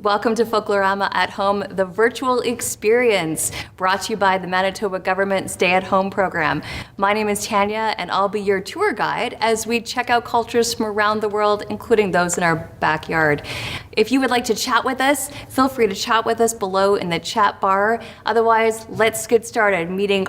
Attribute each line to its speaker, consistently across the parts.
Speaker 1: Welcome to Folklorama at Home, the virtual experience, brought to you by the Manitoba Government Stay-at-Home Program. My name is Tanya, and I'll be your tour guide as we check out cultures from around the world, including those in our backyard. If you would like to chat with us, feel free to chat with us below in the chat bar. Otherwise, let's get started meeting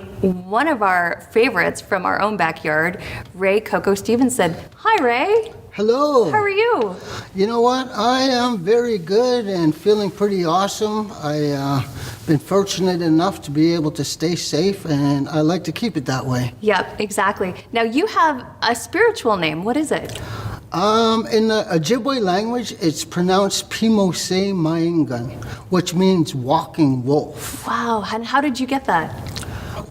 Speaker 1: one of our favorites from our own backyard, Ray Co-Co Stevenson. Hi, Ray.
Speaker 2: Hello.
Speaker 1: How are you?
Speaker 2: You know what? I am very good and feeling pretty awesome. I've been fortunate enough to be able to stay safe, and I like to keep it that way.
Speaker 1: Yep, exactly. Now, you have a spiritual name. What is it?
Speaker 2: In the Ojibwe language, it's pronounced Pimose Maingan, which means walking wolf.
Speaker 1: Wow, and how did you get that?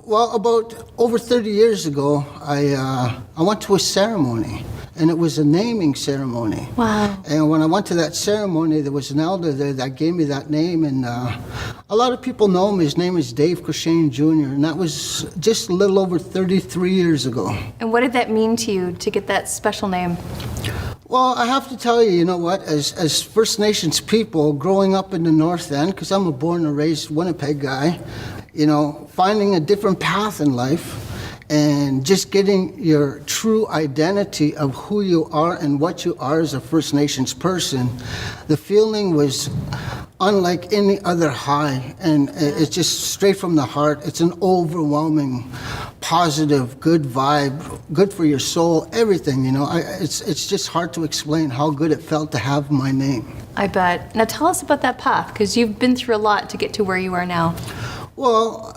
Speaker 2: Well, about over 30 years ago, I went to a ceremony. And it was a naming ceremony.
Speaker 1: Wow.
Speaker 2: And when I went to that ceremony, there was an elder there that gave me that name. And a lot of people know him. His name is Dave Cochane Jr. And that was just a little over 33 years ago.
Speaker 1: And what did that mean to you to get that special name?
Speaker 2: Well, I have to tell you, you know what, as First Nations people growing up in the North End, because I'm a born and raised Winnipeg guy, you know, finding a different path in life, and just getting your true identity of who you are and what you are as a First Nations person, the feeling was unlike any other high, and it's just straight from the heart. It's an overwhelming, positive, good vibe, good for your soul, everything, you know. It's just hard to explain how good it felt to have my name.
Speaker 1: I bet. Now tell us about that path, because you've been through a lot to get to where you are now.
Speaker 2: Well,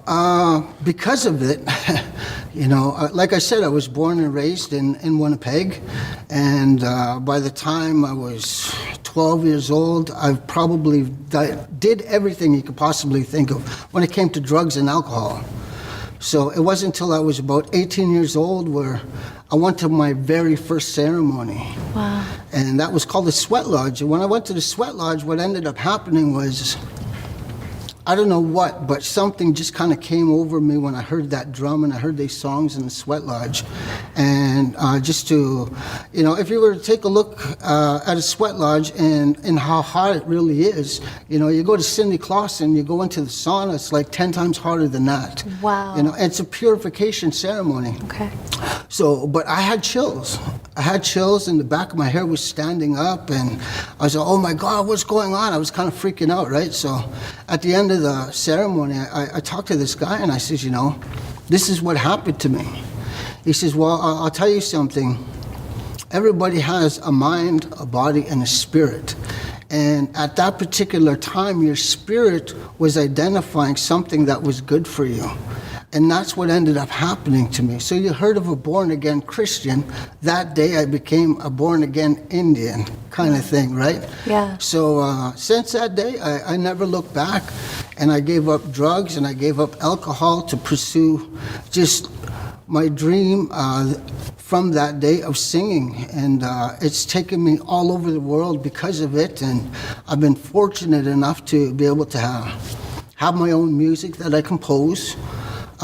Speaker 2: because of it, you know, like I said, I was born and raised in Winnipeg, and by the time I was 12 years old, I probably did everything you could possibly think of when it came to drugs and alcohol. So it wasn't until I was about 18 years old where I went to my very first ceremony.
Speaker 1: Wow.
Speaker 2: And that was called the Sweat Lodge. And when I went to the Sweat Lodge, what ended up happening was, I don't know what, but something just kind of came over me when I heard that drum and I heard these songs in the Sweat Lodge. And just to, you know, if you were to take a look at a Sweat Lodge and how hot it really is, you know, you go to Cindy Clausen, you go into the sauna, it's like 10 times hotter than that.
Speaker 1: Wow.
Speaker 2: You know, it's a purification ceremony.
Speaker 1: Okay.
Speaker 2: So, but I had chills. I had chills, and the back of my hair was standing up, and I was like, oh my God, what's going on? I was kind of freaking out, right? So at the end of the ceremony, I talked to this guy, and I says, you know, this is what happened to me. He says, well, I'll tell you something. Everybody has a mind, a body, and a spirit. And at that particular time, your spirit was identifying something that was good for you. And that's what ended up happening to me. So you heard of a born-again Christian. That day I became a born-again Indian kind of thing, right?
Speaker 1: Yeah.
Speaker 2: So since that day, I never looked back. And I gave up drugs and I gave up alcohol to pursue just my dream from that day of singing. And it's taken me all over the world because of it. And I've been fortunate enough to be able to have my own music that I compose.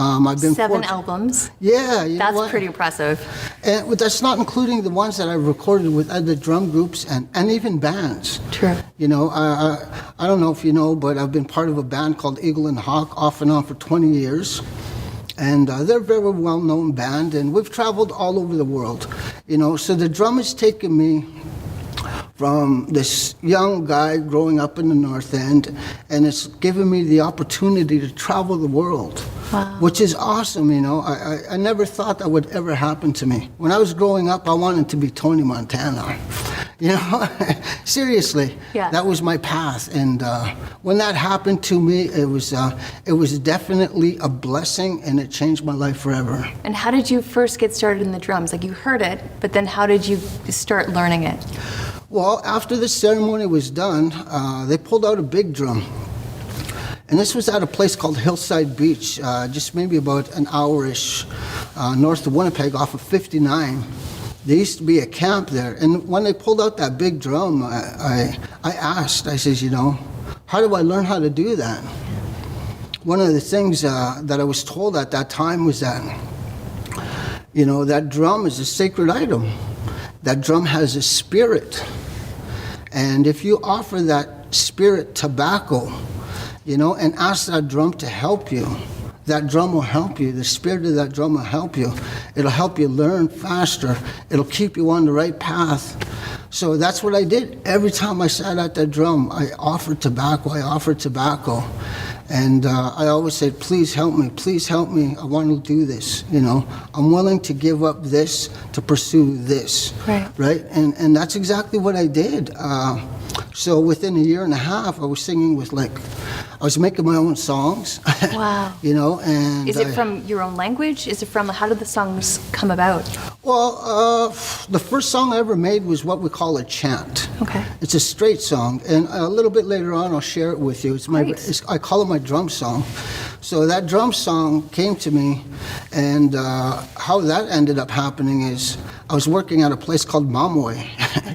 Speaker 2: I've been
Speaker 1: 7 albums.
Speaker 2: Yeah, you know
Speaker 1: That's
Speaker 2: what?
Speaker 1: pretty impressive.
Speaker 2: And that's not including the ones that I've recorded with other drum groups and even bands.
Speaker 1: True.
Speaker 2: You know, I don't know if you know, but I've been part of a band called Eagle and Hawk off and on for 20 years. And they're a very well-known band, and we've traveled all over the world. You know, so the drum has taken me from this young guy growing up in the North End, and it's given me the opportunity to travel the world.
Speaker 1: Wow.
Speaker 2: Which is awesome, you know. I never thought that would ever happen to me. When I was growing up, I wanted to be Tony Montana. You know, seriously,
Speaker 1: Yeah.
Speaker 2: That was my path. And when that happened to me, it was definitely a blessing, and it changed my life forever.
Speaker 1: And how did you first get started in the drums? Like, you heard it, but then how did you start learning it?
Speaker 2: Well, after the ceremony was done, they pulled out a big drum. And this was at a place called Hillside Beach, just maybe about an hour-ish north of Winnipeg off of 59. There used to be a camp there. And when they pulled out that big drum, I asked, I says, you know, how do I learn how to do that? One of the things that I was told at that time was that, you know, that drum is a sacred item. That drum has a spirit. And if you offer that spirit tobacco, and ask that drum to help you. That drum will help you. The spirit of that drum will help you. It'll help you learn faster. It'll keep you on the right path. So that's what I did. Every time I sat at that drum, I offered tobacco. And I always said, please help me. I want to do this. I'm willing to give up this to pursue this. Right? And that's exactly what I did. So within a year and a half, I was singing I was making my own songs.
Speaker 1: Wow.
Speaker 2: And
Speaker 1: is it from your own language? How did the songs come about?
Speaker 2: Well, the first song I ever made was what we call a chant.
Speaker 1: Okay.
Speaker 2: It's a straight song, and a little bit later on, I'll share it with you. I call it my drum song. So that drum song came to me, and how that ended up happening is I was working at a place called Mamoy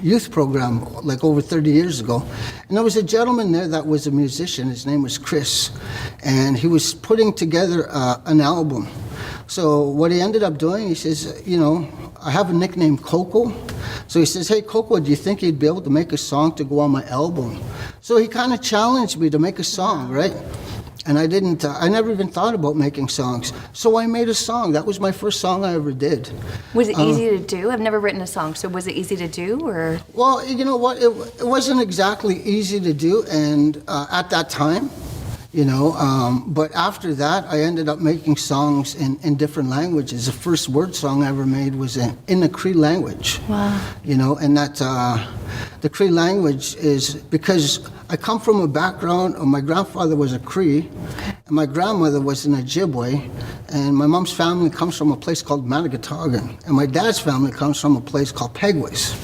Speaker 2: youth program over 30 years ago, and there was a gentleman there that was a musician. His name was Chris, and he was putting together an album. So what he ended up doing, he says, I have a nickname, Coco. So he says, hey, Coco, do you think you'd be able to make a song to go on my album? So he kind of challenged me to make a song, right? And I never even thought about making songs. So I made a song. That was my first song I ever did.
Speaker 1: Was it easy to do? I've never written a song, so was it easy to do, or?
Speaker 2: Well, you know what? It wasn't exactly easy to do, and at that time, but after that, I ended up making songs in different languages. The first word song I ever made was in the Cree language.
Speaker 1: Wow.
Speaker 2: And that the Cree language is because I come from a background. My grandfather was a Cree, and my grandmother was an Ojibwe, and my mom's family comes from a place called Manigatagan, and my dad's family comes from a place called Peguis.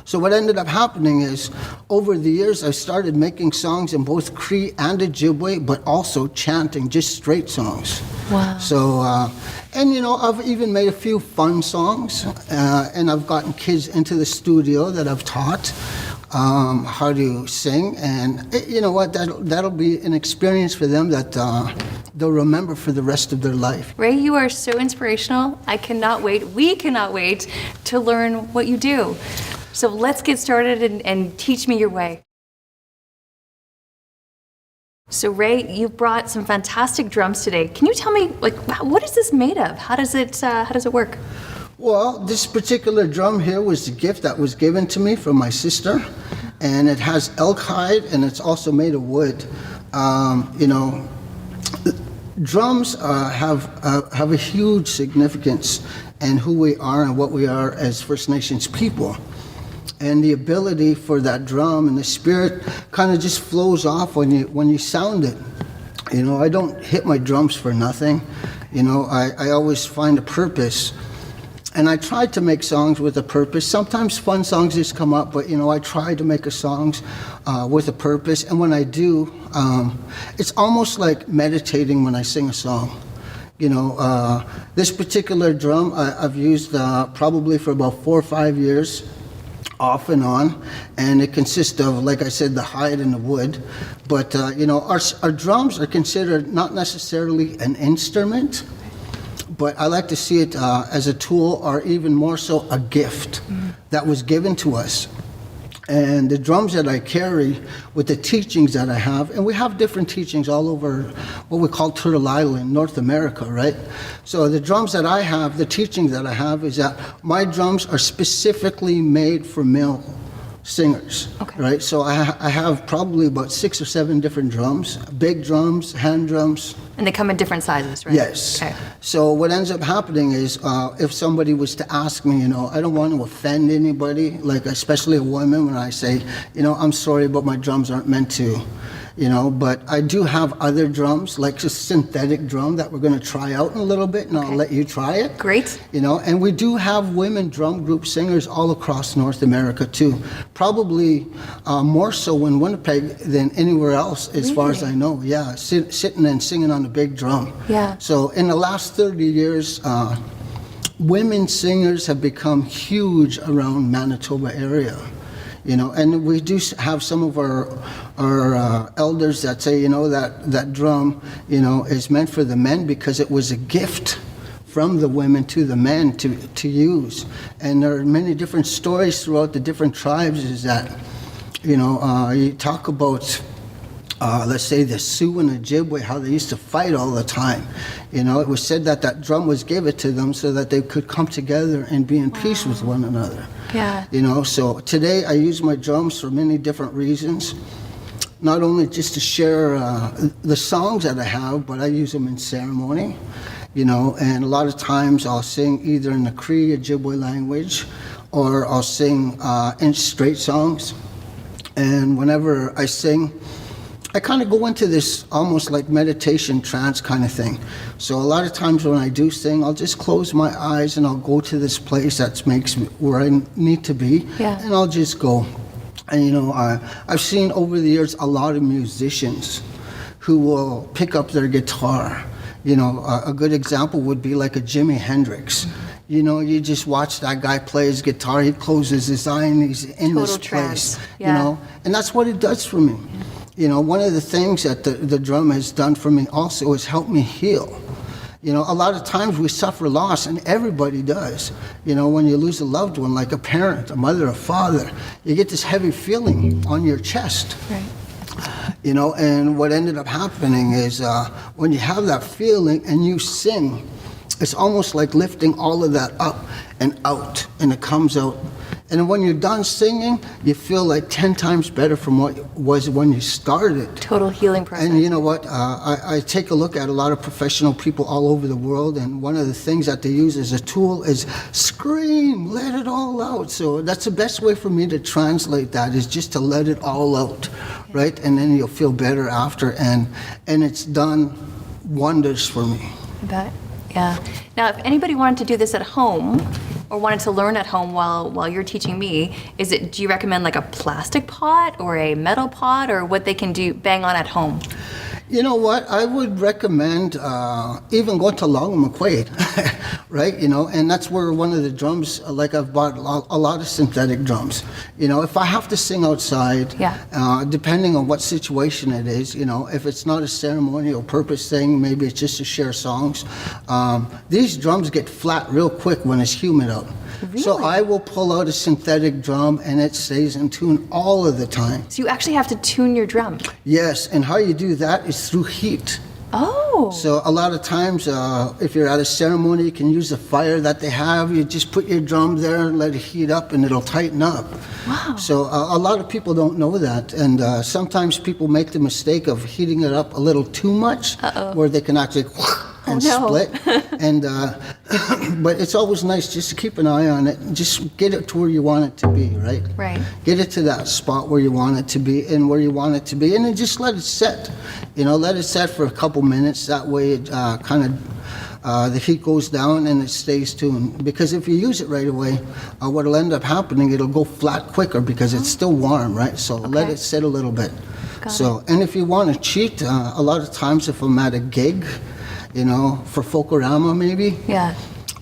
Speaker 2: So what ended up happening is, over the years, I started making songs in both Cree and Ojibwe, but also chanting, just straight songs.
Speaker 1: Wow.
Speaker 2: So, I've even made a few fun songs, and I've gotten kids into the studio that I've taught how to sing, and you know what, that'll be an experience for them that they'll remember for the rest of their life.
Speaker 1: Ray, you are so inspirational. I cannot wait. We cannot wait to learn what you do. So let's get started and teach me your way. So Ray, you brought some fantastic drums today. Can you tell me, what is this made of? How does it work?
Speaker 2: Well, this particular drum here was the gift that was given to me from my sister, and it has elk hide, and it's also made of wood. Drums have a huge significance in who we are and what we are as First Nations people. And the ability for that drum and the spirit kind of just flows off when you sound it. I don't hit my drums for nothing. I always find a purpose. And I try to make songs with a purpose. Sometimes fun songs just come up, but I try to make songs with a purpose. And when I do, it's almost like meditating when I sing a song. This particular drum I've used probably for about 4 or 5 years, off and on, and it consists of, like I said, the hide and the wood. But our drums are considered not necessarily an instrument, but I like to see it as a tool, or even more so a gift that was given to us. And the drums that I carry with the teachings that I have, and we have different teachings all over what we call Turtle Island, North America, right? So the drums that I have, the teaching that I have is that my drums are specifically made for male singers, right? So I have probably about 6 or 7 different drums, big drums, hand drums.
Speaker 1: And they come in different sizes, right?
Speaker 2: Yes.
Speaker 1: Okay.
Speaker 2: So what ends up happening is if somebody was to ask me, I don't want to offend anybody, especially a woman, when I say, I'm sorry, but my drums aren't meant to, but I do have other drums, like a synthetic drum that we're going to try out in a little bit, and I'll let you try it.
Speaker 1: Great.
Speaker 2: And we do have women drum group singers all across North America too. Probably more so in Winnipeg than anywhere else, as far as I know. Yeah, sitting and singing on the big drum.
Speaker 1: Yeah.
Speaker 2: So in the last 30 years, women singers have become huge around Manitoba area. And we do have some of our elders that say, that drum, is meant for the men because it was a gift from the women to the men to use. And there are many different stories throughout the different tribes is that, You talk about, let's say, the Sioux and Ojibwe, how they used to fight all the time. It was said that that drum was given to them so that they could come together and be in peace with one another.
Speaker 1: Yeah.
Speaker 2: So today I use my drums for many different reasons. Not only just to share the songs that I have, but I use them in ceremony. And a lot of times I'll sing either in the Cree Ojibwe language, or I'll sing in straight songs. And whenever I sing, I kind of go into this almost like meditation trance kind of thing. So a lot of times when I do sing, I'll just close my eyes and I'll go to this place that makes me where I need to be, and I'll just go. And I've seen over the years a lot of musicians who will pick up their guitar. A good example would be like a Jimi Hendrix. You just watch that guy play his guitar, he closes his eye and he's in
Speaker 1: Total
Speaker 2: this
Speaker 1: trance.
Speaker 2: place.
Speaker 1: Yeah.
Speaker 2: And that's what it does for me. One of the things that the drum has done for me also is help me heal. A lot of times we suffer loss, and everybody does. When you lose a loved one, like a parent, a mother, a father, you get this heavy feeling on your chest.
Speaker 1: Right.
Speaker 2: And what ended up happening is when you have that feeling and you sing, it's almost like lifting all of that up and out, and it comes out. And when you're done singing, you feel like 10 times better from what it was when you started.
Speaker 1: Total healing process.
Speaker 2: And you know what? I take a look at a lot of professional people all over the world, and one of the things that they use as a tool is scream, let it all out. So that's the best way for me to translate that, is just to let it all out, right? And then you'll feel better after, and it's done wonders for me.
Speaker 1: I bet. Yeah. Now, if anybody wanted to do this at home, or wanted to learn at home while you're teaching me, do you recommend like a plastic pot or a metal pot, or what they can do bang on at home?
Speaker 2: You know what? I would recommend even going to Long McQuaid, right? And that's where one of the drums, like I've bought a lot of synthetic drums. If I have to sing outside, depending on what situation it is, if it's not a ceremonial purpose thing, maybe it's just to share songs. These drums get flat real quick when it's humid out.
Speaker 1: Really?
Speaker 2: So I will pull out a synthetic drum and it stays in tune all of the time.
Speaker 1: So you actually have to tune your drum?
Speaker 2: Yes, and how you do that is through heat.
Speaker 1: Oh.
Speaker 2: So a lot of times, if you're at a ceremony, you can use the fire that they have. You just put your drum there and let it heat up, and it'll tighten up.
Speaker 1: Wow.
Speaker 2: So a lot of people don't know that, and sometimes people make the mistake of heating it up a little too much, where they can actually split. And but it's always nice just to keep an eye on it and just get it to where you want it to be, right?
Speaker 1: Right.
Speaker 2: Get it to that spot where you want it to be and where you want it to be, and then just let it set. Let it set for a couple minutes. That way it the heat goes down and it stays tuned. Because if you use it right away, what'll end up happening, it'll go flat quicker because it's still warm, right? So let it sit a little bit. And if you want to cheat, a lot of times if I'm at a gig, for Folklorama maybe,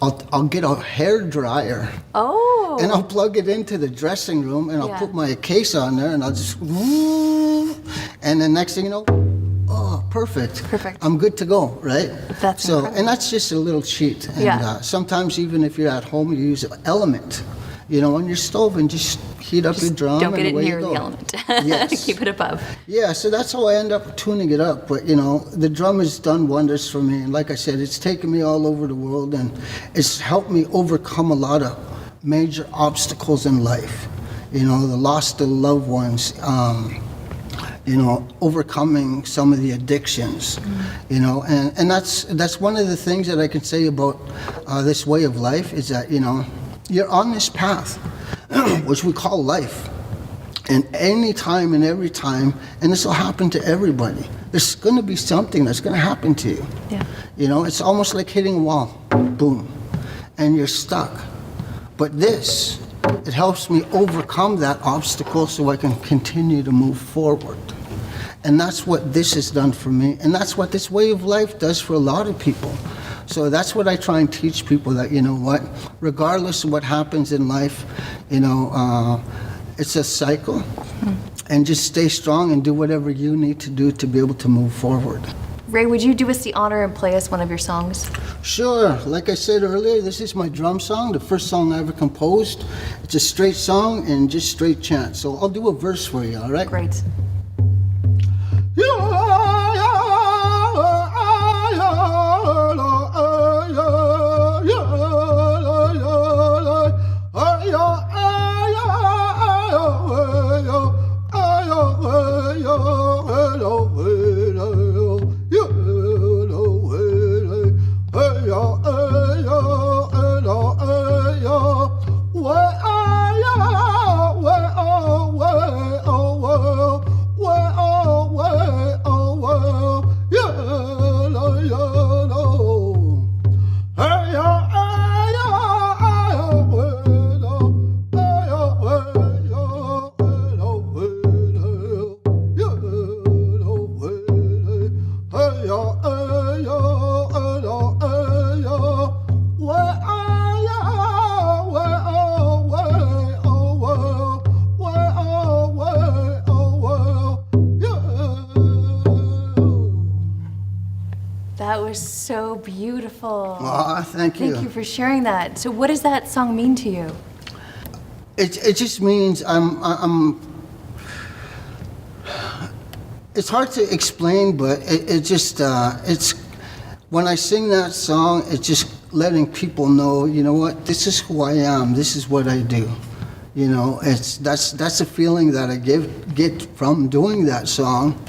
Speaker 2: I'll get a hair dryer.
Speaker 1: Oh.
Speaker 2: And I'll plug it into the dressing room, and I'll put my case on there, and I'll just, and the next thing you know, perfect. I'm good to go, right?
Speaker 1: That's incredible.
Speaker 2: And that's just a little cheat. And sometimes even if you're at home, you use an element, on your stove, and just heat up your drum.
Speaker 1: Don't get
Speaker 2: and
Speaker 1: it
Speaker 2: away
Speaker 1: near
Speaker 2: you go.
Speaker 1: the element.
Speaker 2: Yes.
Speaker 1: Keep it above.
Speaker 2: Yeah, so that's how I end up tuning it up. But, the drum has done wonders for me. And like I said, it's taken me all over the world, and it's helped me overcome a lot of major obstacles in life. The loss of loved ones, overcoming some of the addictions, and that's one of the things that I can say about this way of life is that, you're on this path, which we call life. And any time and every time, and this will happen to everybody, there's going to be something that's going to happen to you. Yeah. It's almost like hitting a wall, boom, and you're stuck. But it helps me overcome that obstacle so I can continue to move forward. And that's what this has done for me, and that's what this way of life does for a lot of people. So that's what I try and teach people, that, regardless of what happens in life, it's a cycle, and just stay strong and do whatever you need to do to be able to move forward.
Speaker 1: Ray, would you do us the honor and play us one of your songs?
Speaker 2: Sure. Like I said earlier, this is my drum song, the first song I ever composed. It's a straight song and just straight chant. So I'll do a verse for you, all right?
Speaker 1: Great. That was so beautiful.
Speaker 2: Aw, thank you.
Speaker 1: Thank you for sharing that. So what does that song mean to you?
Speaker 2: It just means I'm it's hard to explain, but it just it's when I sing that song, it's just letting people know, you know what, this is who I am, this is what I do. You know, that's a feeling that I get from doing that song.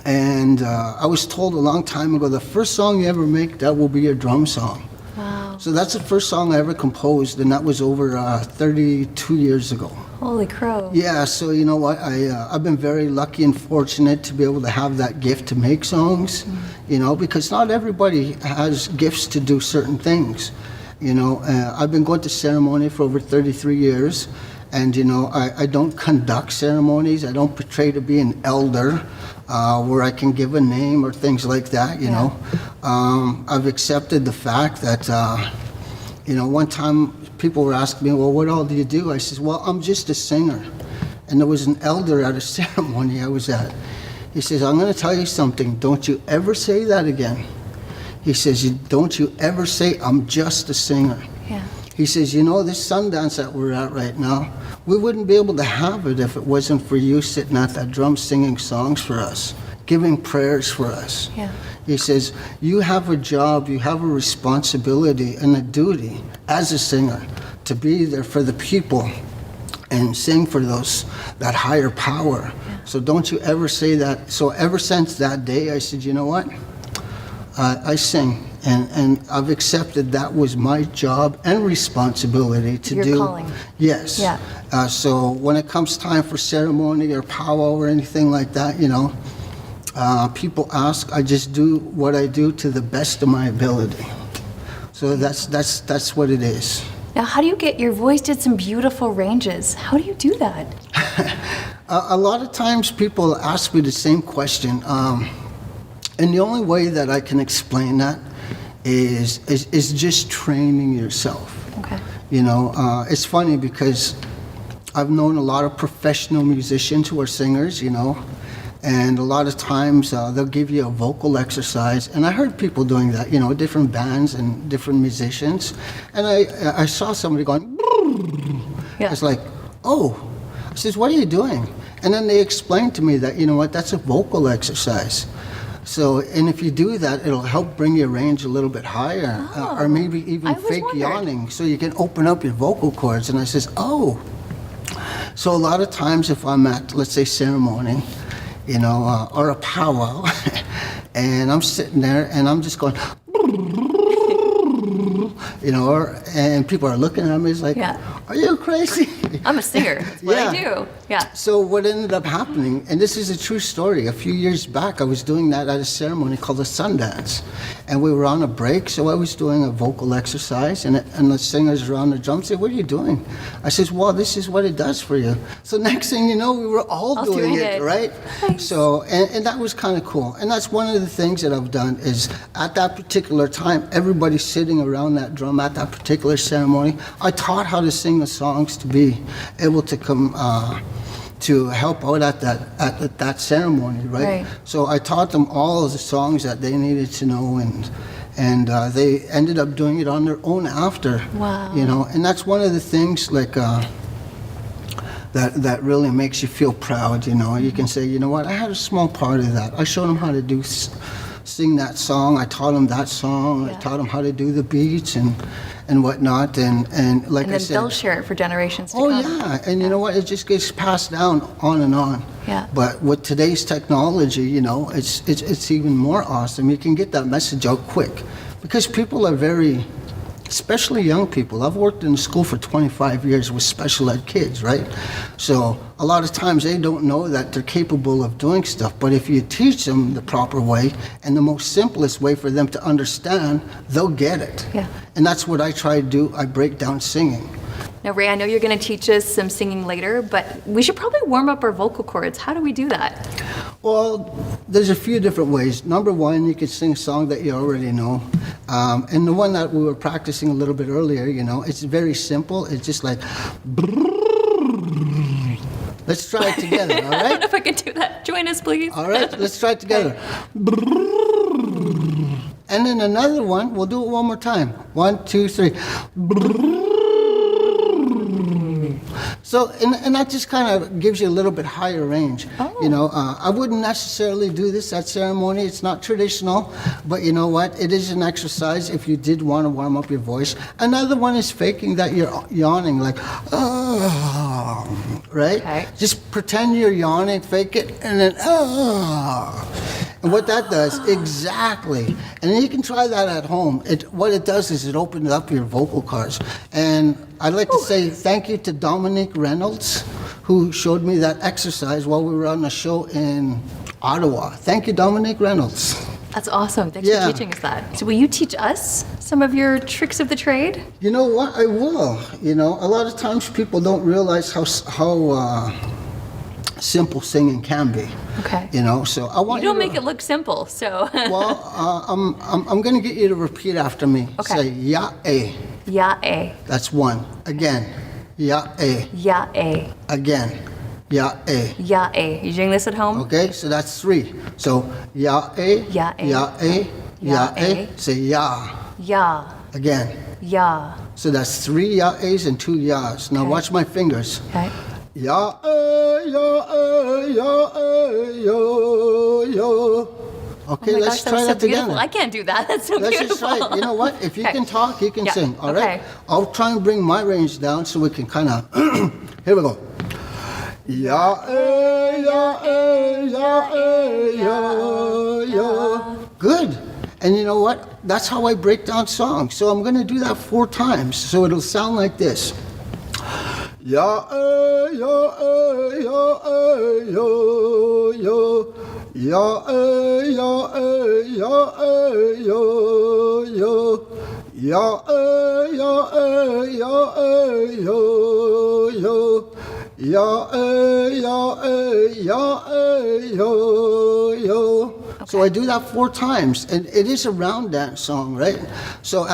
Speaker 2: And I was told a long time ago, the first song you ever make, that will be your drum song.
Speaker 1: Wow.
Speaker 2: So that's the first song I ever composed, and that was over 32 years ago.
Speaker 1: Holy crow.
Speaker 2: Yeah, so you know what, I've been very lucky and fortunate to be able to have that gift to make songs, you know, because not everybody has gifts to do certain things. You know, I've been going to ceremony for over 33 years, and you know, I don't conduct ceremonies, I don't portray to be an elder, where I can give a name or things like that, you know. I've accepted the fact that, you know, one time people were asking me, well, what all do you do? I says, well, I'm just a singer. And there was an elder at a ceremony I was at. He says, I'm going to tell you something. Don't you ever say that again. He says, don't you ever say, I'm just a singer.
Speaker 1: Yeah.
Speaker 2: He says, you know, this Sundance that we're at right now, we wouldn't be able to have it if it wasn't for you sitting at that drum singing songs for us, giving prayers for us.
Speaker 1: Yeah.
Speaker 2: He says, you have a job, you have a responsibility and a duty as a singer to be there for the people and sing for that higher power. Yeah. So don't you ever say that. So ever since that day, I said, you know what? I sing. And I've accepted that was my job and responsibility to do.
Speaker 1: Your calling.
Speaker 2: Yes.
Speaker 1: Yeah.
Speaker 2: So when it comes time for ceremony or powwow or anything like that, you know, people ask, I just do what I do to the best of my ability. So that's what it is.
Speaker 1: Now, how do you get, your voice did some beautiful ranges. How do you do that?
Speaker 2: A lot of times people ask me the same question. And the only way that I can explain that is just training yourself.
Speaker 1: Okay.
Speaker 2: You know, it's funny because I've known a lot of professional musicians who are singers, you know, and a lot of times they'll give you a vocal exercise, and I heard people doing that, you know, different bands and different musicians, and I saw somebody going,
Speaker 1: Yeah.
Speaker 2: It's like, oh, I says, what are you doing? And then they explained to me that, you know what, that's a vocal exercise. So, and if you do that, it'll help bring your range a little bit higher, or maybe
Speaker 1: I
Speaker 2: even
Speaker 1: was
Speaker 2: fake
Speaker 1: wondering.
Speaker 2: yawning, so you can open up your vocal cords. And I says, oh. So a lot of times if I'm at, let's say, ceremony, you know, or a powwow, and I'm sitting there and I'm just going, you know, and people are looking at me, it's like,
Speaker 1: Yeah.
Speaker 2: are you crazy?
Speaker 1: I'm a singer. That's what I
Speaker 2: Yeah.
Speaker 1: do. Yeah.
Speaker 2: So what ended up happening, and this is a true story, a few years back I was doing that at a ceremony called the Sundance, and we were on a break, so I was doing a vocal exercise, and the singers were on the drum said, what are you doing? I says, well, this is what it does for you. So next thing you know, we were all doing it, right?
Speaker 1: Nice.
Speaker 2: So, and that was kind of cool, and that's one of the things that I've done is at that particular time, everybody sitting around that drum at that particular ceremony, I taught how to sing the songs to be able to come to help out at that ceremony, right?
Speaker 1: Right.
Speaker 2: So I taught them all of the songs that they needed to know, and they ended up doing it on their own after.
Speaker 1: Wow.
Speaker 2: You know, and that's one of the things like that really makes you feel proud. You know, you can say, you know what, I had a small part of that. I showed them how to sing that song. I taught them that song.
Speaker 1: Yeah.
Speaker 2: I taught them how to do the beats and whatnot. And like
Speaker 1: And
Speaker 2: I
Speaker 1: then
Speaker 2: said,
Speaker 1: they'll share it for generations to
Speaker 2: oh
Speaker 1: come.
Speaker 2: yeah, and you know what? It just gets passed down on and on.
Speaker 1: Yeah.
Speaker 2: But with today's technology, you know, it's even more awesome. You can get that message out quick because people are very, especially young people. I've worked in school for 25 years with special ed kids, right? So a lot of times they don't know that they're capable of doing stuff. But if you teach them the proper way and the most simplest way for them to understand, they'll get it.
Speaker 1: Yeah.
Speaker 2: And that's what I try to do. I break down singing.
Speaker 1: Now, Ray, I know you're going to teach us some singing later, but we should probably warm up our vocal cords. How do we do that?
Speaker 2: Well, there's a few different ways. Number one, you could sing a song that you already know. And the one that we were practicing a little bit earlier, you know, it's very simple. It's just like, let's try it together, all
Speaker 1: I don't
Speaker 2: right?
Speaker 1: know if I can do that. Join us, please.
Speaker 2: All right, let's try it together. And then another one, we'll do it one more time. 1, 2, 3. So, and that just kind of gives you a little bit higher range.
Speaker 1: Oh.
Speaker 2: You know, I wouldn't necessarily do this at ceremony. It's not traditional, but you know what? It is an exercise if you did want to warm up your voice. Another one is faking that you're yawning, like, oh, right?
Speaker 1: Okay.
Speaker 2: Just pretend you're yawning, fake it, and then, oh. And what that does, exactly. And then you can try that at home. What it does is it opens up your vocal cords. And I'd like to say thank you to Dominique Reynolds, who showed me that exercise while we were on a show in Ottawa. Thank you, Dominique Reynolds.
Speaker 1: That's awesome. Thanks
Speaker 2: Yeah.
Speaker 1: for teaching us that. So will you teach us some of your tricks of the trade?
Speaker 2: You know what? I will. You know, a lot of times people don't realize how simple singing can be.
Speaker 1: Okay.
Speaker 2: You know, so I want
Speaker 1: You don't
Speaker 2: to,
Speaker 1: make it look simple, so.
Speaker 2: Well, I'm going to get you to repeat after me.
Speaker 1: Okay.
Speaker 2: Say ya-a.
Speaker 1: Ya-a.
Speaker 2: That's one. Again. Ya-a.
Speaker 1: Ya-a.
Speaker 2: Again. Ya-a.
Speaker 1: Ya-a. You doing this at home?
Speaker 2: Okay, so that's 3. So ya-a.
Speaker 1: Ya-a.
Speaker 2: Ya-a. Ya-a. Say ya.
Speaker 1: Ya.
Speaker 2: Again.
Speaker 1: Ya.
Speaker 2: So that's 3 ya-a's and 2 ya's. Now
Speaker 1: Okay.
Speaker 2: watch my fingers.
Speaker 1: Okay.
Speaker 2: Ya-a, ya-a, ya-a, yo, yo. Okay,
Speaker 1: Oh my
Speaker 2: let's
Speaker 1: gosh,
Speaker 2: try
Speaker 1: that was so
Speaker 2: that
Speaker 1: beautiful.
Speaker 2: together.
Speaker 1: I can't do that. That's so
Speaker 2: Let's
Speaker 1: beautiful.
Speaker 2: just try it. You know what? If you
Speaker 1: Okay.
Speaker 2: can talk, you can
Speaker 1: Yeah,
Speaker 2: sing. All right?
Speaker 1: okay.
Speaker 2: I'll try and bring my range down so we can kind of. Here we go. Ya-a, ya-a, ya-a, yo, yo. Good. And you know what? That's how I break down songs. So I'm going to do that 4 times. So it'll sound like this. Ya-a, ya-a, ya-a, yo, yo. Ya-a, ya-a, ya-a, yo, yo. Ya-a, ya-a, ya-a, yo, yo. Ya-a, ya-a, ya-a, yo, yo. So I do that 4 times, and it is a round dance song, right? So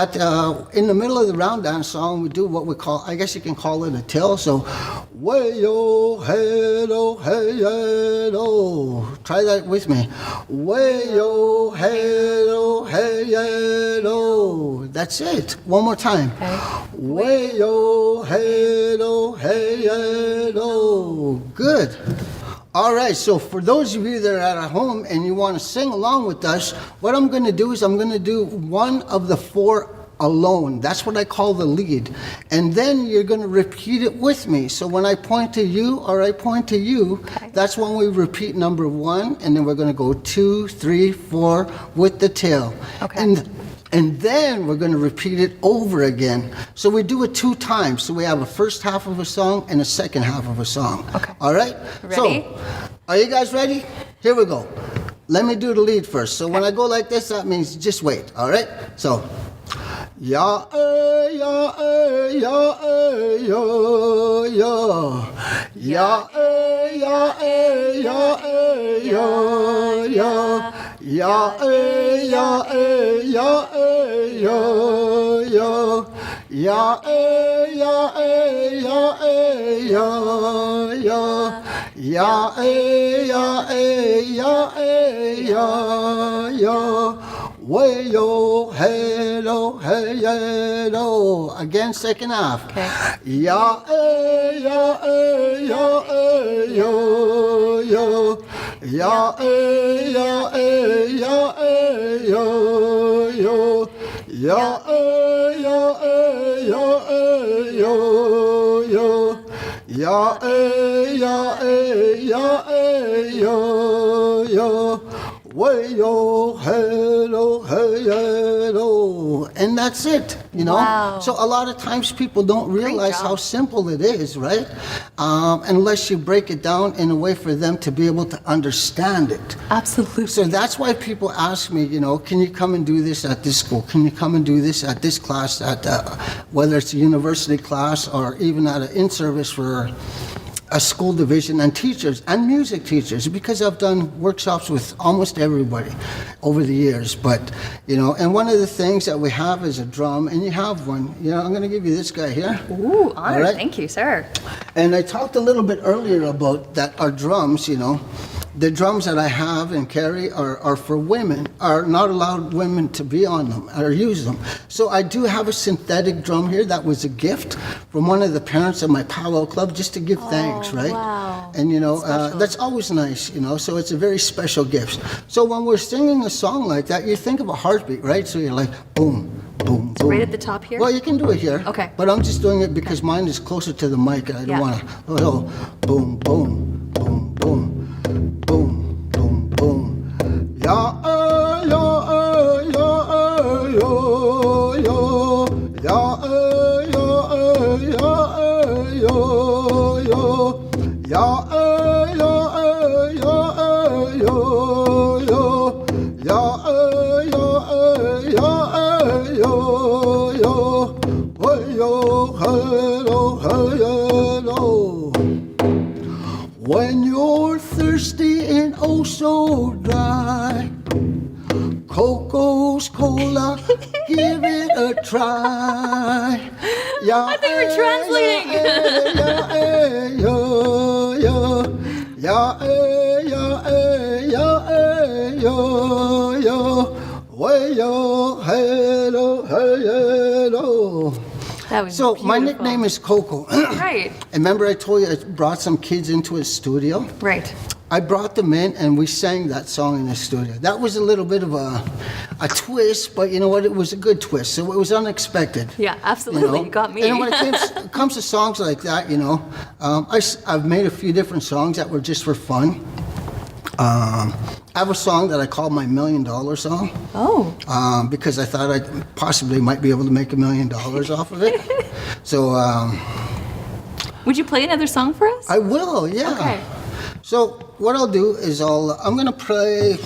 Speaker 2: in the middle of the round dance song, we do what we call, I guess you can call it a till. So, way-yo, hey-do, hey-do. Try that with me. Way-yo, hey-do, hey-do. That's it. One more time.
Speaker 1: Okay.
Speaker 2: Way-yo, hey-do, hey-do. Good. All right, so for those of you that are at home and you want to sing along with us, what I'm going to do is I'm going to do one of the 4 alone. That's what I call the lead. And then you're going to repeat it with me. So when I point to you or I point to you,
Speaker 1: Okay.
Speaker 2: that's when we repeat number 1, and then we're going to go 2, 3, 4 with the tail.
Speaker 1: Okay.
Speaker 2: And then we're going to repeat it over again. So we do it 2 times. So we have a first half of a song and a second half of a song.
Speaker 1: Okay.
Speaker 2: All right?
Speaker 1: Ready?
Speaker 2: So, are you guys ready? Here we go. Let me do the lead first. So when I go like this, that means just wait. All right? So, ya-a, ya-a, ya-a, yo, yo. Ya-a, ya-a, ya-a, yo, yo. Ya-a, ya-a, ya-a, yo, yo. Ya-a, ya-a, ya-a, yo, yo. Ya eh ya eh ya eh ya ya. Way yo hello hey hello. Again, second half.
Speaker 1: Okay.
Speaker 2: Ya eh ya eh ya eh yo yo. Ya eh ya eh ya eh yo yo. Ya eh ya eh ya eh yo yo. Ya eh ya eh ya eh yo yo. Way yo hello hey hello, and that's it, you know.
Speaker 1: Wow.
Speaker 2: So a lot of times people don't realize
Speaker 1: job.
Speaker 2: how simple it is, right? Unless you break it down in a way for them to be able to understand it.
Speaker 1: Absolutely.
Speaker 2: So that's why people ask me, you know, can you come and do this at this school? Can you come and do this at this class, at whether it's a university class or even at an in-service for a school division, and teachers and music teachers, because I've done workshops with almost everybody over the years. But, you know, and one of the things that we have is a drum, and you have one. You know, I'm going to give you this guy here.
Speaker 1: Ooh, honored.
Speaker 2: All right.
Speaker 1: Thank you, sir.
Speaker 2: And I talked a little bit earlier about that our drums, you know, the drums that I have and carry are for women, are not allowed women to be on them or use them. So I do have a synthetic drum here that was a gift from one of the parents of my powwow club, just to give thanks, right?
Speaker 1: Wow.
Speaker 2: And you know,
Speaker 1: Special.
Speaker 2: that's always nice, you know, so it's a very special gift. So when we're singing a song like that, you think of a heartbeat, right? So you're like, boom, boom, boom.
Speaker 1: Right at the top here?
Speaker 2: Well, you can do it here.
Speaker 1: Okay.
Speaker 2: But I'm just doing it because mine is closer to the mic, and I don't
Speaker 1: Yeah.
Speaker 2: want to, boom, boom, boom, boom. Boom, boom, boom. Ya, ya, ya, yo, yo. Ya, ya, ya, yo, yo. Ya, ya, ya, yo, yo. Ya, ya, ya, yo, yo. Hey, yo, hello, hello. When you're thirsty and oh so dry, Coco's Cola, give it a try. Yeah,
Speaker 1: I think we're translating. That was
Speaker 2: So my
Speaker 1: beautiful.
Speaker 2: nickname is Coco.
Speaker 1: Right,
Speaker 2: And remember I told you I brought some kids into a studio?
Speaker 1: right.
Speaker 2: I brought them in and we sang that song in the studio. That was a little bit of a twist, but you know what? It was a good twist. So it was unexpected.
Speaker 1: Yeah, absolutely.
Speaker 2: know?
Speaker 1: You got me.
Speaker 2: And when it comes to songs like that, you know, I've made a few different songs that were just for fun. I have a song that I call my $1 million song.
Speaker 1: Oh,
Speaker 2: Because I thought I possibly might be able to make $1 million off of it. So
Speaker 1: would you play another song for us?
Speaker 2: I will, yeah.
Speaker 1: Okay.
Speaker 2: So what I'll do is I'm gonna play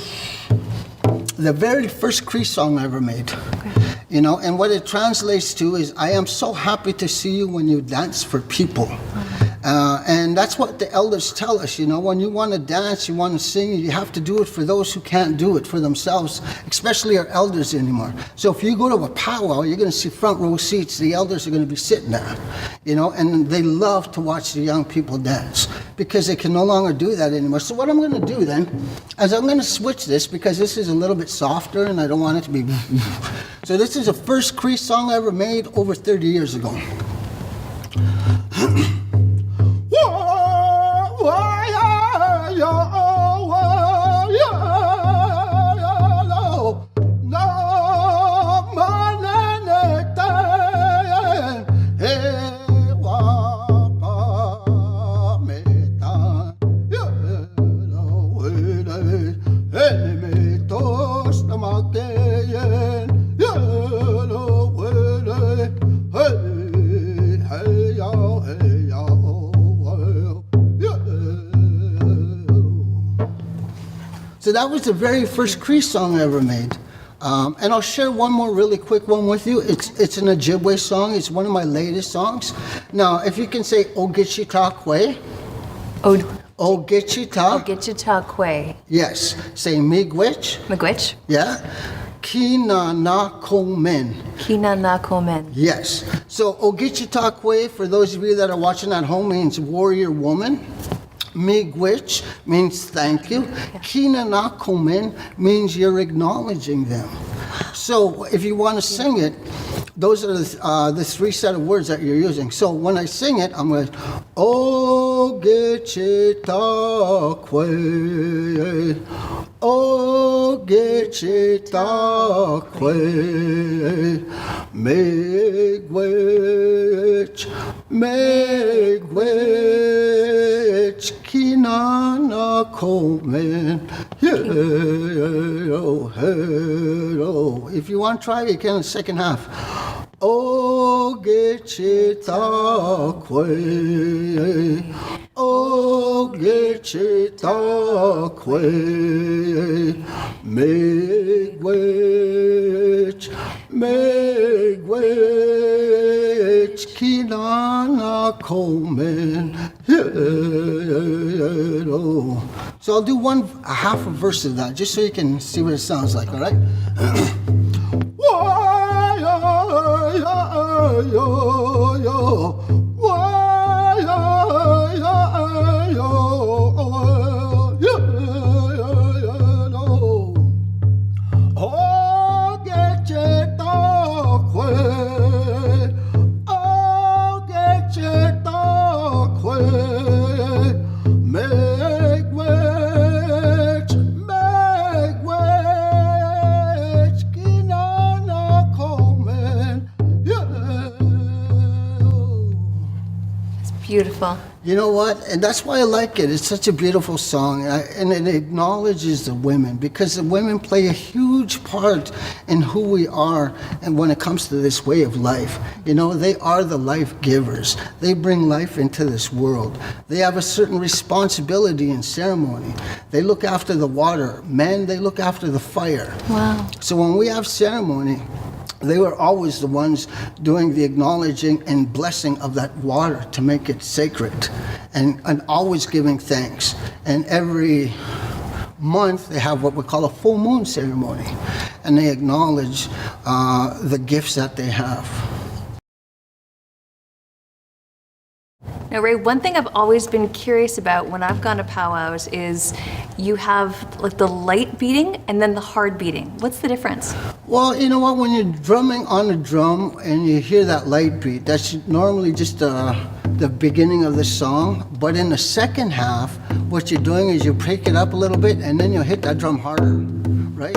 Speaker 2: the very first Cree song I ever made.
Speaker 1: Okay.
Speaker 2: You know, and what it translates to is, I am so happy to see you when you dance for people. And that's what the elders tell us, you know, when you want to dance, you want to sing, you have to do it for those who can't do it for themselves, especially our elders anymore. So if you go to a powwow, you're going to see front row seats, the elders are going to be sitting there, you know, and they love to watch the young people dance because they can no longer do that anymore. So what I'm going to do then is I'm going to switch this because this is a little bit softer and I don't want it to be... So this is the first Cree song I ever made over 30 years ago. So that was the very first Cree song I ever made. And I'll share one more really quick one with you. It's an Ojibwe song. It's one of my latest songs. Now, if you can say Ogichitakwe. Ogichita.
Speaker 1: Ogichitakwe.
Speaker 2: Yes. Say Miigwech.
Speaker 1: Miigwech.
Speaker 2: Yeah. Kinanakomen.
Speaker 1: Kinanakomen.
Speaker 2: Yes. So Ogichitakwe, for those of you that are watching at home, means warrior woman. Miigwech means thank you. Kinanakomen means you're acknowledging them. So if you want to sing it, those are the three set of words that you're using. So when I sing it, I'm going, O Gechitakwe, O Gechitakwe, Miigwech, Miigwech, Kinanakomen, hero, hero. If you want to try it, you can in the second half. O Gechitakwe, O Gechitakwe, Miigwech, Miigwech, Kinanakomen, hero. So I'll do a half a verse of that, just so you can see what it sounds like, all right?
Speaker 1: Beautiful.
Speaker 2: You know what? And that's why I like it. It's such a beautiful song. And it acknowledges the women, because the women play a huge part in who we are and when it comes to this way of life. You know, they are the life givers. They bring life into this world. They have a certain responsibility in ceremony. They look after the water. Men, they look after the fire.
Speaker 1: Wow.
Speaker 2: So when we have ceremony, they were always the ones doing the acknowledging and blessing of that water to make it sacred, and always giving thanks. And every month they have what we call a full moon ceremony, and they acknowledge the gifts that they have.
Speaker 1: Now, Ray, one thing I've always been curious about when I've gone to powwows is you have like the light beating and then the hard beating. What's the difference?
Speaker 2: Well, you know what? When you're drumming on a drum and you hear that light beat, that's normally just the beginning of the song. But in the second half, what you're doing is you break it up a little bit and then you'll hit that drum harder, right?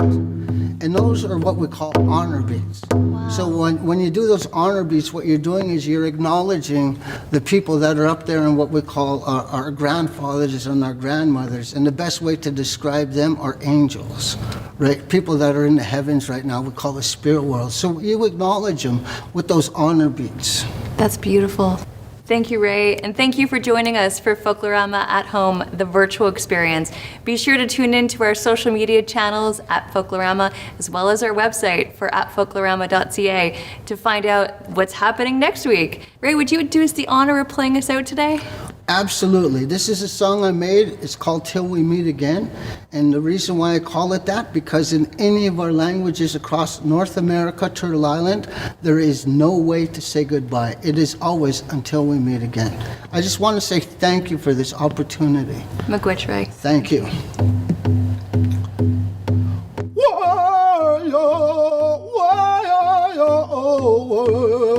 Speaker 2: And those are what we call honor beats.
Speaker 1: Wow.
Speaker 2: So when you do those honor beats, what you're doing is you're acknowledging the people that are up there and what we call our grandfathers and our grandmothers. And the best way to describe them are angels, right? People that are in the heavens right now, we call the spirit world. So you acknowledge them with those honor beats.
Speaker 1: That's beautiful. Thank you, Ray, and thank you for joining us for Folklorama at Home, the virtual experience. Be sure to tune in to our social media channels at Folklorama, as well as our website for @folklorama.ca to find out what's happening next week. Ray, would you do us the honor of playing us out today?
Speaker 2: Absolutely. This is a song I made. It's called Till We Meet Again. And the reason why I call it that, because in any of our languages across North America, Turtle Island, there is no way to say goodbye. It is always until we meet again. I just want to say thank you for this opportunity.
Speaker 1: Miigwech, Ray.
Speaker 2: Thank you. Why, oh, why, oh,